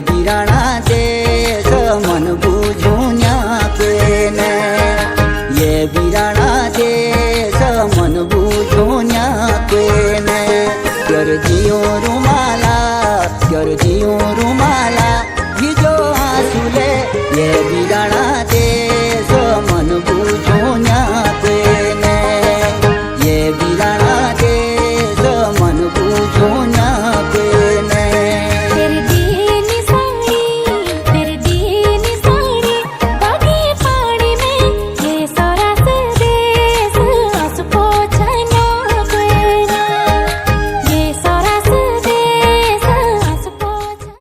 बिराना देश मन बुझुन्या कोने ये बिराना देश मन बुझुन्या कोने कर जियो रुमाला भिजो आंसुले ये बिराना